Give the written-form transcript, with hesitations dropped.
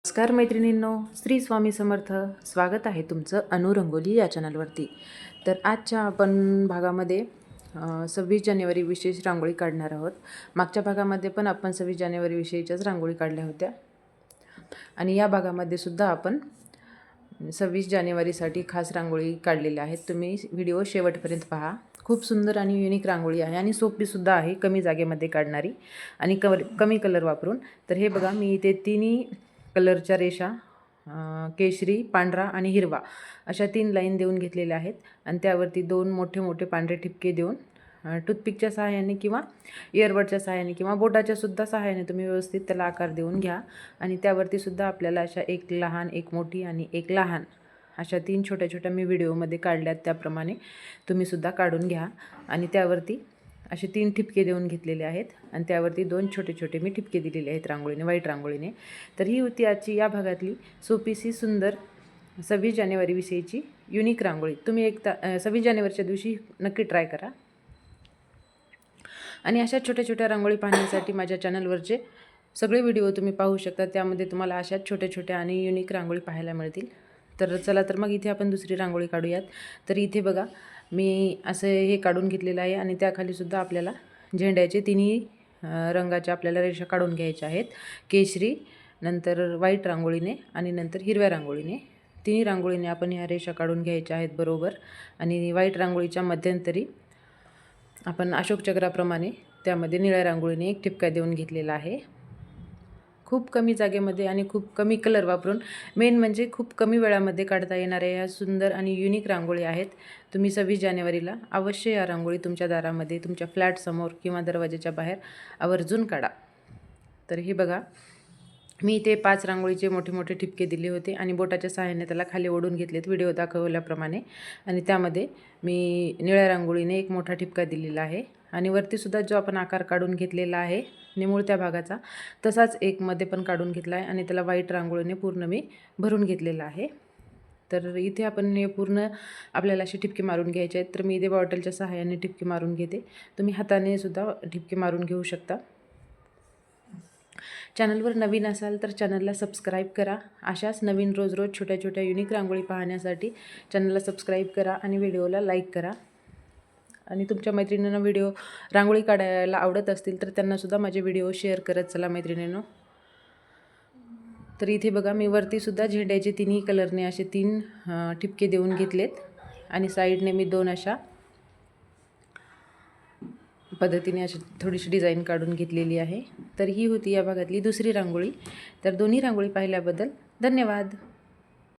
नमस्कार मैत्रिणींनो, श्री स्वामी समर्थ. स्वागत आहे तुमचं अनुरंगोली या चॅनलवरती. तर आजच्या आपण भागामध्ये 26 जानेवारी विशेष रांगोळी काढणार आहोत. मागच्या भागामध्ये पण आपण 26 जानेवारी विषयीच्याच रांगोळी काढल्या होत्या आणि या भागामध्ये सुद्धा आपण 26 जानेवारीसाठी खास रांगोळी काढलेल्या आहेत. तुम्ही व्हिडिओ शेवटपर्यंत पहा. खूप सुंदर आणि युनिक रांगोळी आहे आणि सोपीसुद्धा आहे, कमी जागेमध्ये काढणारी आणि कमी कलर वापरून. तर हे बघा, मी इथे तिन्ही कलरच्या रेषा केशरी, पांढरा आणि हिरवा अशा 3 लाईन देऊन घेतलेल्या आहेत आणि त्यावरती 2 मोठे मोठे पांढरे ठिपके देऊन टूथपिकच्या सहाय्याने किंवा इयरबडच्या सहाय्याने किंवा बोटाच्या सुद्धा सहाय्याने तुम्ही व्यवस्थित त्याला आकार देऊन घ्या. आणि त्यावरती सुद्धा आपल्याला अशा एक लहान, एक मोठी आणि एक लहान अशा 3 छोट्या छोट्या मी व्हिडिओमध्ये काढल्यात, त्याप्रमाणे तुम्ही सुद्धा काढून घ्या. आणि त्यावरती असे 3 ठिपके देऊन घेतलेले आहेत आणि त्यावरती 2 छोटे छोटे मी ठिपके दिलेले आहेत रांगोळीने, व्हाईट रांगोळीने. तर ही होती आजची या भागातली सोपीशी सुंदर 26 जानेवारी विषयीची युनिक रांगोळी. तुम्ही 26 जानेवारीच्या दिवशी नक्की ट्राय करा. आणि अशा छोट्या छोट्या रांगोळी पाहण्यासाठी माझ्या चॅनलवरचे सगळे व्हिडिओ तुम्ही पाहू शकता. त्यामध्ये तुम्हाला अशाच छोट्या छोट्या आणि युनिक रांगोळी पाहायला मिळतील. तर चला, तर मग इथे आपण दुसरी रांगोळी काढूयात. तर इथे बघा, मी असं हे काढून घेतलेलं आहे आणि त्याखाली सुद्धा आपल्याला झेंड्याचे तिन्ही रंगाच्या आपल्याला रेषा काढून घ्यायच्या आहेत. केशरी, नंतर व्हाईट रांगोळीने आणि नंतर हिरव्या रांगोळीने. तिन्ही रांगोळीने आपण ह्या रेषा काढून घ्यायच्या आहेत बरोबर. आणि व्हाईट रांगोळीच्या मध्यंतरी आपण अशोक चक्राप्रमाणे त्यामध्ये निळ्या रांगोळीने एक ठिपका देऊन घेतलेला आहे. खूप कमी जागेमध्ये आणि खूप कमी कलर वापरून, मेन म्हणजे खूप कमी वेळामध्ये काढता येणाऱ्या या सुंदर आणि युनिक रांगोळी आहेत. तुम्ही 26 जानेवारीला अवश्य या रांगोळी तुमच्या दारामध्ये, तुमच्या फ्लॅटसमोर किंवा दरवाजाच्या बाहेर आवर्जून काढा. तर हे बघा, मी इथे 5 रांगोळीचे मोठे मोठे ठिपके दिले होते आणि बोटाच्या सहाय्याने त्याला खाली ओढून घेतलेत व्हिडिओ दाखवल्याप्रमाणे. आणि त्यामध्ये मी निळ्या रांगोळीने एक मोठा ठिपका दिलेला आहे आणि वरतीसुद्धा जो आपण आकार काढून घेतलेला आहे निमुळत्या भागाचा, तसाच एक मध्ये पण काढून घेतला आहे आणि त्याला व्हाईट रांगोळीने पूर्ण मी भरून घेतलेला आहे. तर इथे आपण हे पूर्ण आपल्याला असे ठिपके मारून घ्यायचे आहेत. तर मी इथे बॉटलच्या सहाय्याने ठिपके मारून घेते. तुम्ही हाताने सुद्धा ठिपके मारून घेऊ शकता. चॅनलवर नवीन असाल तर चॅनलला सबस्क्राईब करा. अशाच नवीन रोज रोज छोट्या छोट्या युनिक रांगोळी पाहण्यासाठी चॅनलला सबस्क्राईब करा आणि व्हिडिओला लाईक करा. आणि तुमच्या मैत्रिणींना रांगोळी काढायला आवडत असतील तर त्यांनासुद्धा माझे व्हिडिओ शेअर करत चला मैत्रिणींनो. तर इथे बघा, मी वरतीसुद्धा झेंड्याचे तिन्ही कलरने असे 3 ठिपके देऊन घेतलेत आणि साईडने मी 2 अशा पद्धतीने अशी थोडीशी डिझाईन काढून घेतलेली आहे. तर ही होती या भागातली दुसरी रांगोळी. तर दोन्ही रांगोळी पाहिल्याबद्दल धन्यवाद.